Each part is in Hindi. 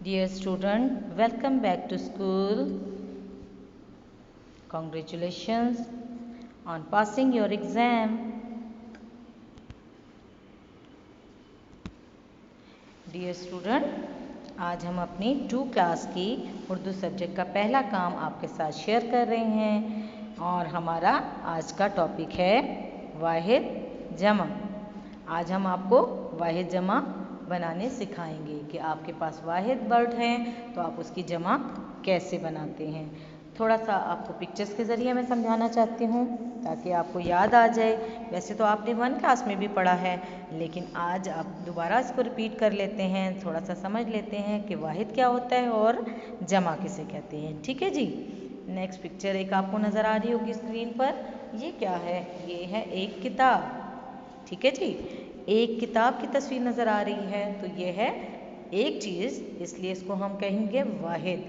Dear student, welcome back to school. Congratulations on passing your exam. Dear student, आज हम अपनी 2 क्लास की उर्दू सब्जेक्ट का पहला काम आपके साथ शेयर कर रहे हैं और हमारा आज का टॉपिक है वाहिद जमा। आज हम आपको वाहिद जमा बनाने सिखाएंगे कि आपके पास वाहिद वर्ड है तो आप उसकी जमा कैसे बनाते हैं। थोड़ा सा आपको पिक्चर्स के ज़रिए मैं समझाना चाहती हूँ ताकि आपको याद आ जाए। वैसे तो आपने 1 क्लास में भी पढ़ा है, लेकिन आज आप दोबारा इसको रिपीट कर लेते हैं, थोड़ा सा समझ लेते हैं कि वाहिद क्या होता है और जमा किसे कहते हैं। ठीक है जी। नेक्स्ट पिक्चर एक आपको नज़र आ रही होगी स्क्रीन पर। ये क्या है? ये है एक किताब। ठीक है जी। एक किताब की तस्वीर नज़र आ रही है तो ये है एक चीज़, इसलिए इसको हम कहेंगे वाहिद।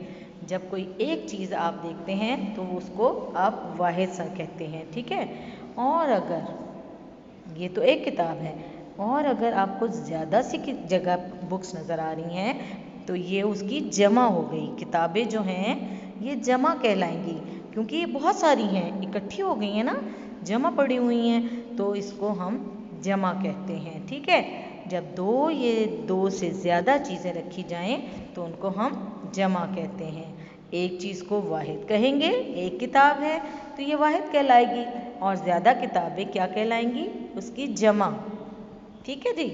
जब कोई एक चीज़ आप देखते हैं तो उसको आप वाहिद सा कहते हैं। ठीक है। और अगर ये तो एक किताब है और अगर आपको ज़्यादा सी जगह बुक्स नज़र आ रही हैं तो ये उसकी जमा हो गई। किताबें जो हैं ये जमा कहलाएंगी क्योंकि ये बहुत सारी हैं, इकट्ठी हो गई हैं ना, जमा पड़ी हुई हैं, तो इसको हम जमा कहते हैं। ठीक है। जब दो से ज़्यादा चीज़ें रखी जाएं तो उनको हम जमा कहते हैं। एक चीज़ को वाहिद कहेंगे, एक किताब है तो ये वाहिद कहलाएगी और ज़्यादा किताबें क्या कहलाएंगी? उसकी जमा। ठीक है जी।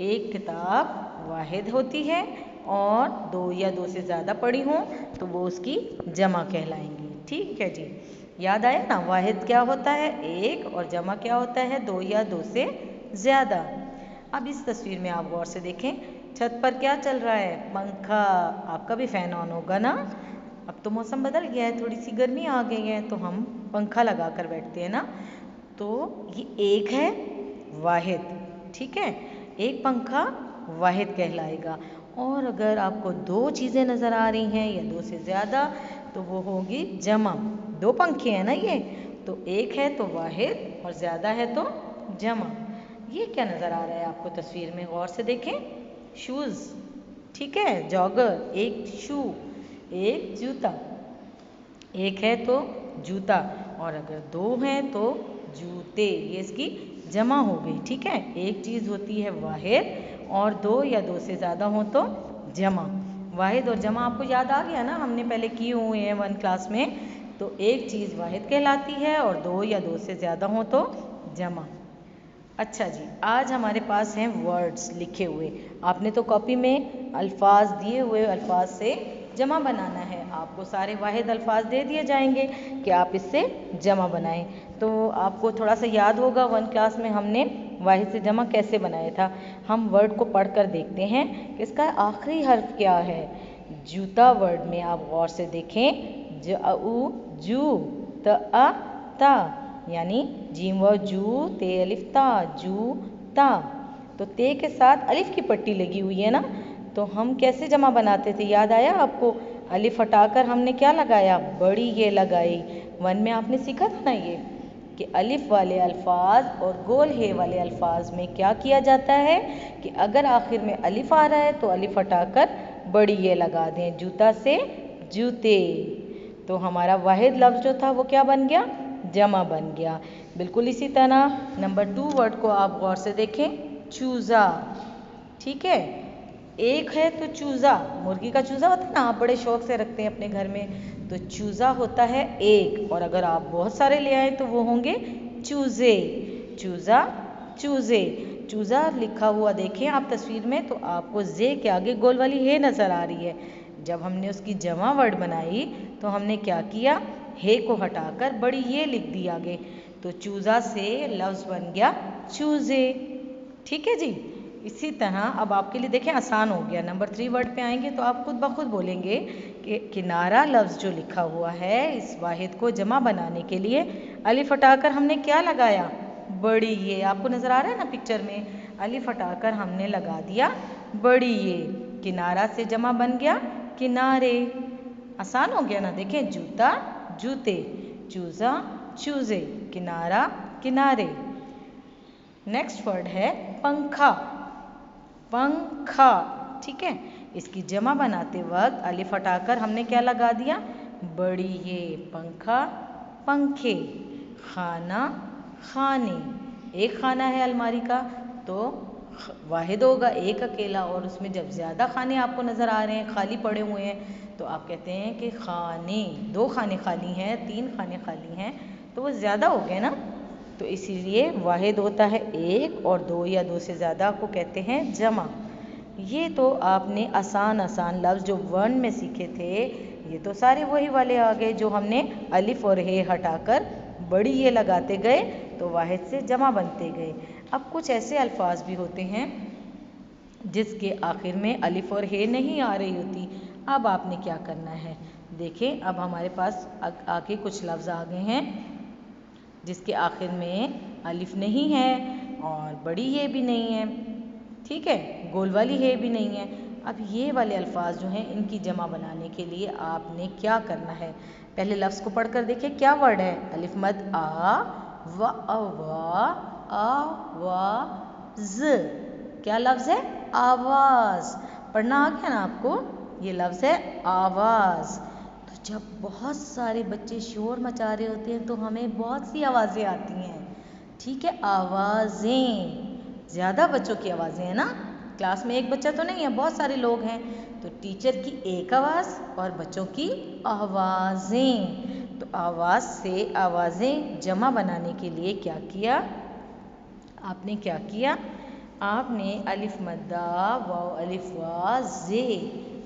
एक किताब वाहिद होती है और 2 या 2 से ज़्यादा पढ़ी हों तो वो उसकी जमा कहलाएंगी। ठीक है जी। याद आया ना, वाहिद क्या होता है? एक, और जमा क्या होता है? 2 या 2 से ज़्यादा। अब इस तस्वीर में आप गौर से देखें, छत पर क्या चल रहा है? पंखा। आपका भी फ़ैन ऑन होगा ना। अब तो मौसम बदल गया है, थोड़ी सी गर्मी आ गई है तो हम पंखा लगा कर बैठते हैं ना। तो ये एक है वाहिद। ठीक है। एक पंखा वाहिद कहलाएगा। और अगर आपको 2 चीज़ें नज़र आ रही हैं या 2 से ज़्यादा तो वो होगी जमा। 2 पंखे हैं ना ये, तो एक है तो वाहिद और ज़्यादा है तो जमा। ये क्या नज़र आ रहा है आपको तस्वीर में? गौर से देखें। शूज़। ठीक है, जॉगर। एक शू, एक जूता। एक है तो जूता और अगर 2 हैं तो जूते। ये इसकी जमा हो गई। ठीक है। एक चीज़ होती है वाहिद और 2 या 2 से ज़्यादा हो तो जमा। वाहिद और जमा आपको याद आ गया ना, हमने पहले किए हुए हैं 1 क्लास में। तो एक चीज़ वाहिद कहलाती है और 2 या 2 से ज़्यादा हो तो जमा। अच्छा जी, आज हमारे पास हैं वर्ड्स लिखे हुए। आपने तो कॉपी में अल्फाज दिए हुए, अल्फाज से जमा बनाना है। आपको सारे वाहिद अल्फाज दे दिए जाएंगे कि आप इससे जमा बनाएं। तो आपको थोड़ा सा याद होगा 1 क्लास में हमने वाहिद से जमा कैसे बनाया था। हम वर्ड को पढ़ कर देखते हैं कि इसका आखिरी हर्फ क्या है। जूता वर्ड में आप गौर से देखें, जू त अ ता, यानी जीम व जू ते अलिफ ता, जू ता। तो ते के साथ अलिफ की पट्टी लगी हुई है ना, तो हम कैसे जमा बनाते थे? याद आया आपको? अलिफ हटाकर हमने क्या लगाया? बड़ी ये लगाई। 1 में आपने सीखा था ना ये कि अलिफ वाले अल्फाज और गोल हे वाले अल्फाज में क्या किया जाता है कि अगर आखिर में अलिफ आ रहा है तो अलिफ हटाकर बड़ी ये लगा दें। जूता से जूते। तो हमारा वाहिद लफ्ज़ जो था वो क्या बन गया? जमा बन गया। बिल्कुल इसी तरह नंबर 2 वर्ड को आप गौर से देखें, चूज़ा। ठीक है। एक है तो चूज़ा, मुर्गी का चूज़ा होता है ना, आप बड़े शौक से रखते हैं अपने घर में, तो चूज़ा होता है एक, और अगर आप बहुत सारे ले आए तो वो होंगे चूज़े। चूज़ा, चूज़े। चूज़ा लिखा हुआ देखें आप तस्वीर में तो आपको जे के आगे गोल वाली हे नज़र आ रही है। जब हमने उसकी जमा वर्ड बनाई तो हमने क्या किया? हे को हटाकर बड़ी ये लिख दी आगे, तो चूज़ा से लफ्ज़ बन गया चूज़े। ठीक है जी। इसी तरह अब आपके लिए देखें आसान हो गया। नंबर 3 वर्ड पे आएंगे तो आप खुद ब खुद बोलेंगे कि किनारा लफ्ज़ जो लिखा हुआ है, इस वाहिद को जमा बनाने के लिए अलिफ हटाकर हमने क्या लगाया? बड़ी ये। आपको नज़र आ रहा है ना पिक्चर में, अलिफ हटाकर हमने लगा दिया बड़ी ये। किनारा से जमा बन गया किनारे। आसान हो गया ना। देखें, जूता जूते, चूज़ा चूज़े, किनारा किनारे। नेक्स्ट वर्ड है पंखा। पंखा। ठीक है। इसकी जमा बनाते वक्त अलिफ हटाकर हमने क्या लगा दिया, बड़ी ये, पंखा पंखे, खाना खाने। एक खाना है अलमारी का तो वाहिद होगा, एक अकेला, और उसमें जब ज़्यादा खाने आपको नज़र आ रहे हैं, खाली पड़े हुए हैं, तो आप कहते हैं कि खाने, 2 खाने खाली हैं, 3 खाने खाली हैं, तो वो ज़्यादा हो गए ना, तो इसीलिए वाहिद होता है एक, और 2 या 2 से ज़्यादा को कहते हैं जमा। ये तो आपने आसान आसान लफ्ज़ जो वन में सीखे थे, ये तो सारे वही वाले आ गए जो हमने अलिफ और हे हटाकर बड़ी ये लगाते गए तो वाहिद से जमा बनते गए। अब कुछ ऐसे अल्फाज भी होते हैं जिसके आखिर में अलिफ और हे नहीं आ रही होती। अब आपने क्या करना है, देखें अब हमारे पास आगे कुछ लफ्ज़ आ गए हैं जिसके आखिर में अलिफ नहीं है और बड़ी ये भी नहीं है, ठीक है, गोल वाली है भी नहीं है। अब ये वाले अल्फाज जो हैं इनकी जमा बनाने के लिए आपने क्या करना है, पहले लफ्ज़ को पढ़कर देखिए क्या वर्ड है, अलिफ मद आ व आ वा ज, क्या लफ्ज़ है, आवाज़। पढ़ना आ गया ना आपको, ये लफ्ज़ है आवाज़। तो जब बहुत सारे बच्चे शोर मचा रहे होते हैं तो हमें बहुत सी आवाज़ें आती हैं, ठीक है, आवाज़ें, ज़्यादा बच्चों की आवाज़ें हैं ना, क्लास में एक बच्चा तो नहीं है, बहुत सारे लोग हैं, तो टीचर की एक आवाज़ और बच्चों की आवाज़ें। तो आवाज़ से आवाज़ें जमा बनाने के लिए क्या किया आपने, क्या किया आपने अलिफ मद्दा वाव अलिफ वा जे,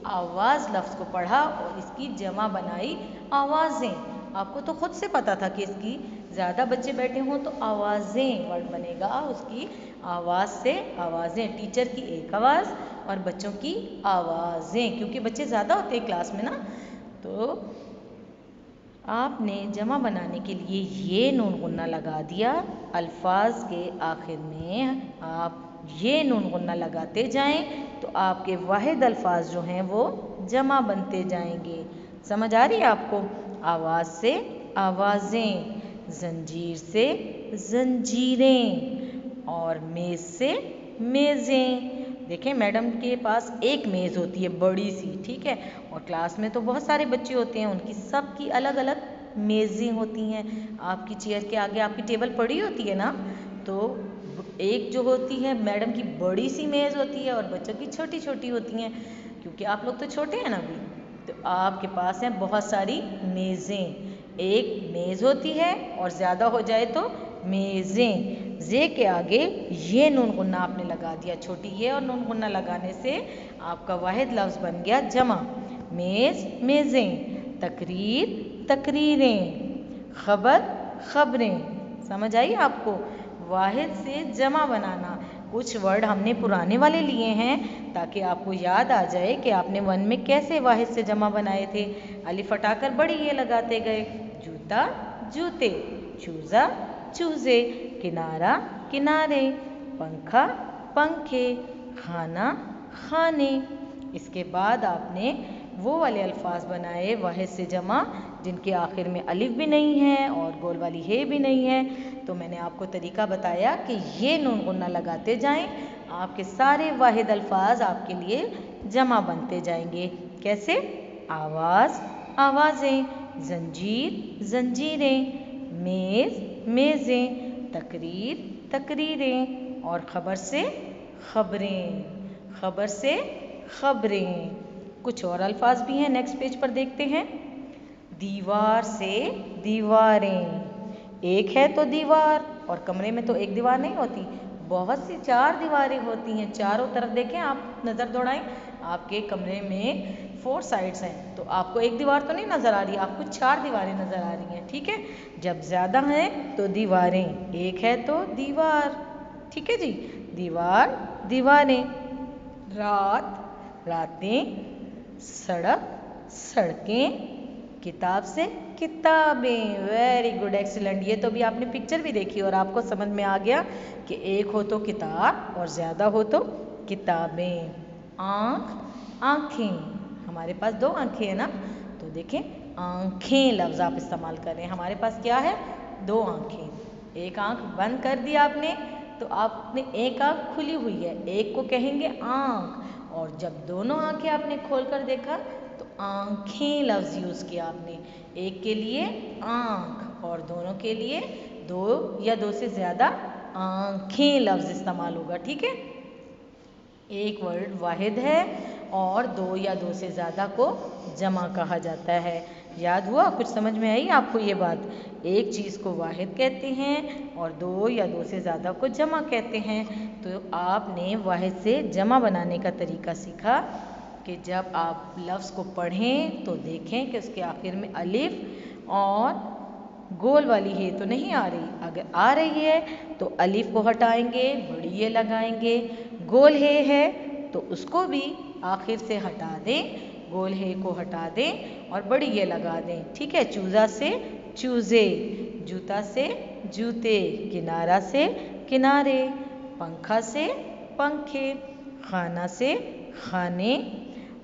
आवाज़ लफ्ज़ को पढ़ा और इसकी जमा बनाई आवाज़ें। आपको तो खुद से पता था कि इसकी ज़्यादा बच्चे बैठे हों तो आवाज़ें वर्ड बनेगा, उसकी आवाज़ से आवाज़ें, टीचर की एक आवाज़ और बच्चों की आवाज़ें, क्योंकि बच्चे ज़्यादा होते हैं क्लास में ना। तो आपने जमा बनाने के लिए ये नून गुन्ना लगा दिया, अल्फाज के आखिर में आप ये नून गुन्ना लगाते जाएं तो आपके वाहिद अल्फाज जो हैं वो जमा बनते जाएंगे। समझ आ रही है आपको, आवाज़ से आवाज़ें, जंजीर से जंजीरें और मेज़ से मेज़ें। देखें मैडम के पास एक मेज़ होती है बड़ी सी, ठीक है, और क्लास में तो बहुत सारे बच्चे होते हैं, उनकी सबकी अलग अलग मेज़ें होती हैं। आपकी चेयर के आगे आपकी टेबल पड़ी होती है ना, तो एक जो होती है मैडम की बड़ी सी मेज़ होती है और बच्चों की छोटी छोटी होती हैं, क्योंकि आप लोग तो छोटे हैं ना अभी, तो आपके पास हैं बहुत सारी मेज़ें। एक मेज़ होती है और ज़्यादा हो जाए तो मेज़ें, जे के आगे ये नून गुन्ना आपने लगा दिया, छोटी ये और नून गुन्ना लगाने से आपका वाहिद लफ्ज़ बन गया जमा, मेज़ मेज़ें, तकरीर तकरीरें, खबर खबरें। समझ आई आपको, वाहिद से जमा बनाना। कुछ वर्ड हमने पुराने वाले लिए हैं ताकि आपको याद आ जाए कि आपने वन में कैसे वाहिद से जमा बनाए थे। अलिफ हटाकर बड़ी ये लगाते गए, जूता जूते, चूज़ा चूज़े, किनारा किनारे, पंखा पंखे, खाना खाने। इसके बाद आपने वो वाले अल्फाज बनाए वाहिद से जमा जिनके आखिर में अलिफ भी नहीं है और गोल वाली हे भी नहीं है। तो मैंने आपको तरीका बताया कि ये नून गुन्ना लगाते जाएं, आपके सारे वाहिद अल्फाज आपके लिए जमा बनते जाएंगे। कैसे, आवाज़ आवाज़ें, जंजीर जंजीरें, मेज़ मेज़ें, तकरीर तकरीरें और खबर से खबरें, खबर से खबरें। कुछ और अल्फाज भी हैं, नेक्स्ट पेज पर देखते हैं। दीवार से दीवारें, एक है तो दीवार, और कमरे में तो एक दीवार नहीं होती, बहुत सी 4 दीवारें होती हैं। चारों तरफ देखें आप, नज़र दौड़ाएं, आपके कमरे में 4 साइड्स हैं, तो आपको एक दीवार तो नहीं नज़र आ रही, आपको 4 दीवारें नज़र आ रही हैं, ठीक है। जब ज़्यादा हैं तो दीवारें, एक है तो दीवार, ठीक है जी, दीवार दीवारें, रात रातें, सड़क सड़कें, किताब से किताबें। Very good, excellent. ये तो भी आपने पिक्चर भी देखी और आपको समझ में आ गया कि एक हो तो किताब और ज़्यादा हो तो किताबें। आँख आँखें, हमारे पास 2 आँखें हैं ना, तो देखें आँखें लफ्ज़ आप इस्तेमाल कर रहे हैं। हमारे पास क्या है, 2 आँखें, एक आँख बंद कर दी आपने तो आपने एक आँख खुली हुई है, एक को कहेंगे आँख और जब दोनों आंखें आपने खोल कर देखा तो आंखें लफ्ज़ यूज़ किया आपने। एक के लिए आँख और दोनों के लिए दो या दो से ज़्यादा आंखें लफ्ज़ इस्तेमाल होगा। ठीक है, एक वर्ड वाहिद है और दो या दो से ज़्यादा को जमा कहा जाता है। याद हुआ? कुछ समझ में आई आपको ये बात? एक चीज़ को वाहिद कहते हैं और दो या दो से ज़्यादा को जमा कहते हैं। तो आपने वाहिद से जमा बनाने का तरीका सीखा कि जब आप लफ्ज़ को पढ़ें तो देखें कि उसके आखिर में अलिफ और गोल वाली है तो नहीं आ रही। अगर आ रही है तो अलिफ को हटाएंगे, बड़ी ये लगाएंगे। गोल है तो उसको भी आखिर से हटा दें, गोल है को हटा दें और बड़ी ये लगा दें। ठीक है, चूज़ा से चूज़े, जूता से जूते, किनारा से किनारे, पंखा से पंखे, खाना से खाने।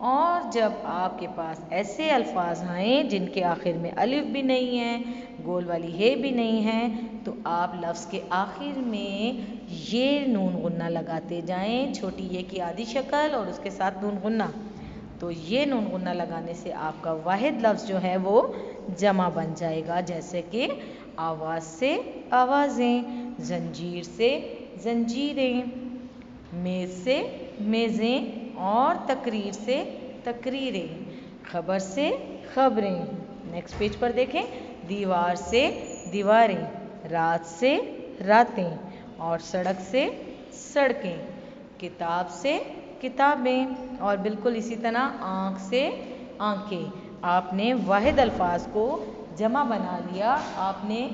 और जब आपके पास ऐसे अल्फाज आएँ जिनके आखिर में अलिफ भी नहीं है, गोल वाली है भी नहीं है, तो आप लफ्ज़ के आखिर में ये नून गुन्ना लगाते जाएं, छोटी ये की आधी शक्ल और उसके साथ नून गुन्ना। तो ये नून गुन्ना लगाने से आपका वाहिद लफ्ज़ जो है वो जमा बन जाएगा। जैसे कि आवाज़ से आवाज़ें, ज़ंजीर से ज़ंजीरें, मेज़ से मेज़ें और तकरीर से तकरीरें, खबर से खबरें। नेक्स्ट पेज पर देखें, दीवार से दीवारें, रात से रातें और सड़क से सड़कें, किताब से किताबें और बिल्कुल इसी तरह आँख से आँखें। आपने वाहिद अल्फाज को जमा बना लिया। आपने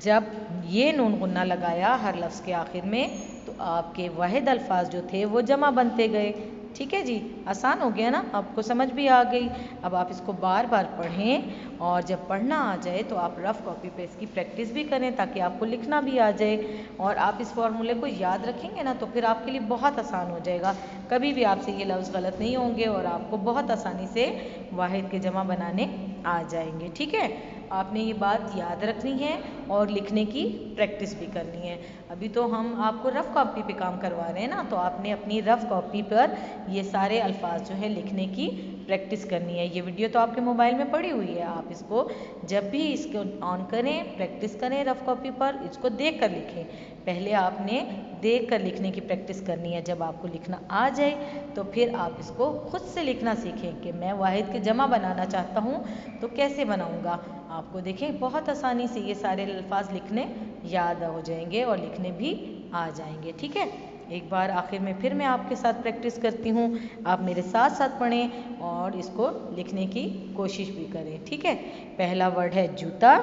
जब ये नून गुन्ना लगाया हर लफ्ज़ के आखिर में तो आपके वाहिद अल्फाज जो थे वो जमा बनते गए। ठीक है जी, आसान हो गया ना? आपको समझ भी आ गई। अब आप इसको बार बार पढ़ें और जब पढ़ना आ जाए तो आप रफ़ कॉपी पे इसकी प्रैक्टिस भी करें ताकि आपको लिखना भी आ जाए। और आप इस फॉर्मूले को याद रखेंगे ना तो फिर आपके लिए बहुत आसान हो जाएगा। कभी भी आपसे ये लफ्ज़ गलत नहीं होंगे और आपको बहुत आसानी से वाहिद के जमा बनाने आ जाएंगे। ठीक है, आपने ये बात याद रखनी है और लिखने की प्रैक्टिस भी करनी है। अभी तो हम आपको रफ़ कॉपी पे काम करवा रहे हैं ना, तो आपने अपनी रफ़ कॉपी पर ये सारे अल्फाज जो है लिखने की प्रैक्टिस करनी है। ये वीडियो तो आपके मोबाइल में पड़ी हुई है, आप इसको जब भी इसको ऑन करें, प्रैक्टिस करें रफ़ कॉपी पर, इसको देख कर लिखें। पहले आपने देख कर लिखने की प्रैक्टिस करनी है। जब आपको लिखना आ जाए तो फिर आप इसको खुद से लिखना सीखें कि मैं वाहिद के जमा बनाना चाहता हूँ तो कैसे बनाऊँगा। आपको देखें बहुत आसानी से ये सारे अल्फाज लिखने याद हो जाएंगे और लिखने भी आ जाएंगे। ठीक है, एक बार आखिर में फिर मैं आपके साथ प्रैक्टिस करती हूँ, आप मेरे साथ साथ पढ़ें और इसको लिखने की कोशिश भी करें। ठीक है, पहला वर्ड है जूता,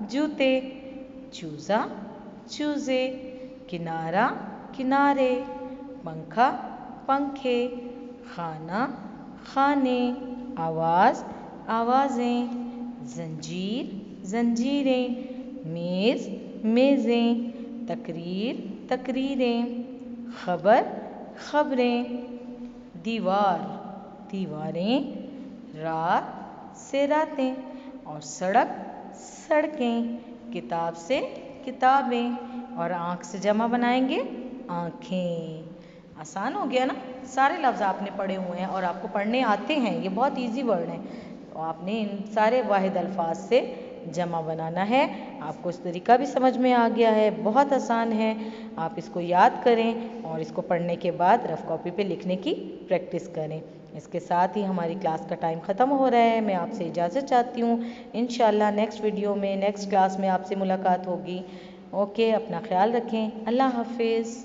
जूते, चूज़ा, चूज़े, किनारा, किनारे, पंखा, पंखे, खाना, खाने, आवाज़, आवाज़ें, ज़ंजीर, ज़ंजीरें, मेज़, मेज़ें, तकरीर, तकरीरें, खबर, खबरें, दीवार, दीवारें, रात से रातें और सड़क, सड़कें, किताब से किताबें और आँख से जमा बनाएंगे आँखें। आसान हो गया ना? सारे लफ्ज़ आपने पढ़े हुए हैं और आपको पढ़ने आते हैं, ये बहुत इजी वर्ड हैं। तो आपने इन सारे वाहिद अल्फाज से जमा बनाना है। आपको इस तरीका भी समझ में आ गया है, बहुत आसान है। आप इसको याद करें और इसको पढ़ने के बाद रफ़ कॉपी पे लिखने की प्रैक्टिस करें। इसके साथ ही हमारी क्लास का टाइम ख़त्म हो रहा है। मैं आपसे इजाज़त चाहती हूँ। इंशाल्लाह नेक्स्ट वीडियो में नेक्स्ट क्लास में आपसे मुलाकात होगी। ओके, अपना ख्याल रखें। अल्लाह हाफिज़।